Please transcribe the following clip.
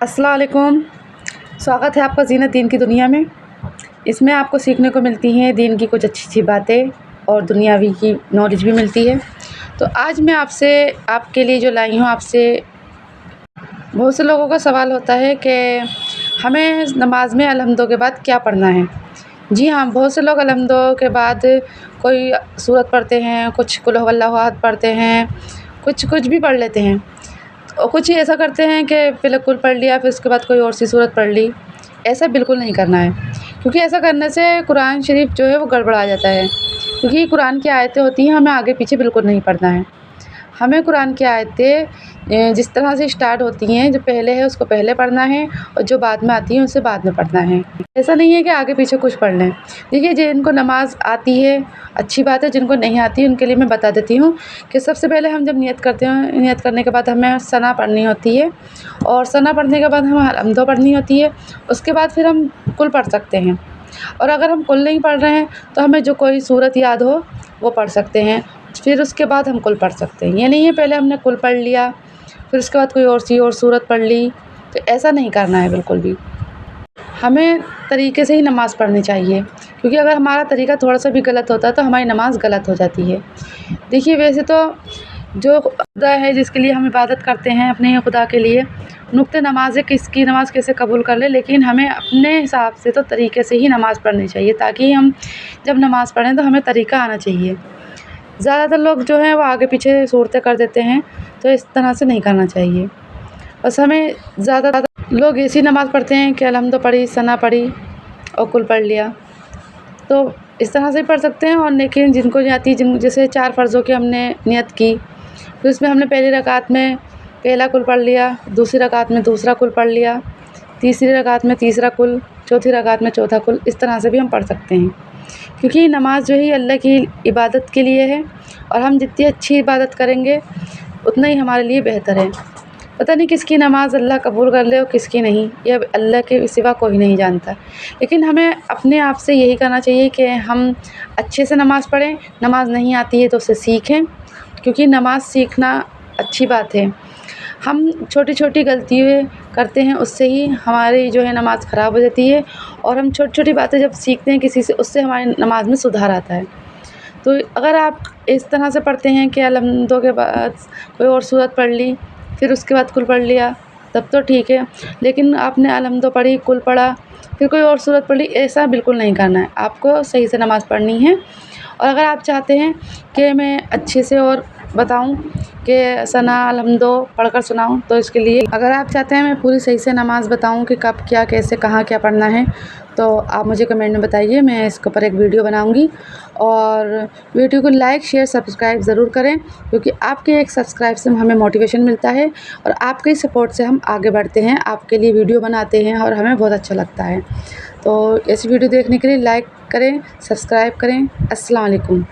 अस्सलाम वालेकुम। स्वागत है आपका ज़ीनत दीन की दुनिया में। इसमें आपको सीखने को मिलती हैं दीन की कुछ अच्छी बातें और दुनियावी की नॉलेज भी मिलती है। तो आज मैं आपके लिए जो लाई हूँ आपसे, बहुत से लोगों का सवाल होता है कि हमें नमाज में अलहम्दो के बाद क्या पढ़ना है। जी हाँ, बहुत से लोग अलहम्दो के बाद कोई सूरत पढ़ते हैं, कुछ कुल हुवल्लाहु अहद पढ़ते हैं, कुछ भी पढ़ लेते हैं। और कुछ ही ऐसा करते हैं कि पहले कुल पढ़ लिया, फिर उसके बाद कोई और सी सूरत पढ़ ली। ऐसा बिल्कुल नहीं करना है, क्योंकि ऐसा करने से कुरान शरीफ जो है वो गड़बड़ा जाता है। क्योंकि कुरान की आयतें होती हैं, हमें आगे पीछे बिल्कुल नहीं पढ़ना है। हमें कुरान की आयतें जिस तरह से स्टार्ट होती हैं, जो पहले है उसको पहले पढ़ना है और जो बाद में आती हैं उसे बाद में पढ़ना है। ऐसा नहीं है कि आगे पीछे कुछ पढ़ लें। देखिए, जिनको नमाज़ आती है अच्छी बात है, जिनको नहीं आती उनके लिए मैं बता देती हूँ कि सबसे पहले हम जब नियत करते हैं, नियत करने के बाद हमें सना पढ़नी होती है और सना पढ़ने के बाद हमें अलहम्दो पढ़नी होती है। उसके बाद फिर हम कुल पढ़ सकते हैं। और अगर हम कुल नहीं पढ़ रहे हैं तो हमें जो कोई सूरत याद हो वो पढ़ सकते हैं, फिर उसके बाद हम कुल पढ़ सकते हैं। ये नहीं है पहले हमने कुल पढ़ लिया फिर उसके बाद कोई और सूरत पढ़ ली, तो ऐसा नहीं करना है बिल्कुल भी। हमें तरीके से ही नमाज़ पढ़नी चाहिए, क्योंकि अगर हमारा तरीका थोड़ा सा भी गलत होता है तो हमारी नमाज़ गलत हो जाती है। देखिए, वैसे तो जो खुदा है जिसके लिए हम इबादत करते हैं, अपने खुदा के लिए नुक्ते नमाज़ है, किसकी नमाज़ कैसे कबूल कर ले, लेकिन हमें अपने हिसाब से तो तरीके से ही नमाज़ पढ़नी चाहिए, ताकि हम जब नमाज़ पढ़ें तो हमें तरीका आना चाहिए। ज़्यादातर लोग जो हैं वो आगे पीछे सूरतें कर देते हैं, तो इस तरह से नहीं करना चाहिए। बस हमें ज़्यादातर लोग ऐसी नमाज़ पढ़ते हैं कि अलहम्दो पढ़ी, सना पढ़ी और कुल पढ़ लिया, तो इस तरह से पढ़ सकते हैं। और लेकिन जिनको नहीं आती, जैसे 4 फ़र्ज़ों की हमने नियत की, फिर उसमें हमने पहली रकात में पहला कुल पढ़ लिया, दूसरी रकात में दूसरा कुल पढ़ लिया, तीसरी रकात में तीसरा कुल, चौथी रकात में चौथा कुल, इस तरह से भी हम पढ़ सकते हैं। क्योंकि नमाज़ जो है अल्लाह की इबादत के लिए है, और हम जितनी अच्छी इबादत करेंगे उतना ही हमारे लिए बेहतर है। पता नहीं किसकी नमाज़ अल्लाह कबूल कर ले और किसकी नहीं, ये अल्लाह के सिवा कोई नहीं जानता। लेकिन हमें अपने आप से यही करना चाहिए कि हम अच्छे से नमाज़ पढ़ें। नमाज़ नहीं आती है तो उसे सीखें, क्योंकि नमाज़ सीखना अच्छी बात है। हम छोटी छोटी गलतियाँ करते हैं, उससे ही हमारी जो है नमाज़ ख़राब हो जाती है। और हम छोटी छोटी बातें जब सीखते हैं किसी से, उससे हमारी नमाज़ में सुधार आता है। तो अगर आप इस तरह से पढ़ते हैं कि अलहम्दो के बाद कोई और सूरत पढ़ ली, फिर उसके बाद कुल पढ़ लिया, तब तो ठीक है। लेकिन आपने अलहम्दो पढ़ी, कुल पढ़ा, फिर कोई और सूरत पढ़ ली, ऐसा बिल्कुल नहीं करना है। आपको सही से नमाज़ पढ़नी है। और अगर आप चाहते हैं कि मैं अच्छे से और बताऊं कि सना अलहम्दो पढ़कर सुनाऊं, तो इसके लिए अगर आप चाहते हैं मैं पूरी सही से नमाज़ बताऊं कि कब क्या, कैसे, कहाँ क्या पढ़ना है, तो आप मुझे कमेंट में बताइए। मैं इसके ऊपर एक वीडियो बनाऊंगी। और वीडियो को लाइक, शेयर, सब्सक्राइब ज़रूर करें, क्योंकि आपके एक सब्सक्राइब से हमें मोटिवेशन मिलता है और आपके सपोर्ट से हम आगे बढ़ते हैं, आपके लिए वीडियो बनाते हैं और हमें बहुत अच्छा लगता है। तो ऐसी वीडियो देखने के लिए लाइक करें, सब्सक्राइब करें। अस्सलाम वालेकुम।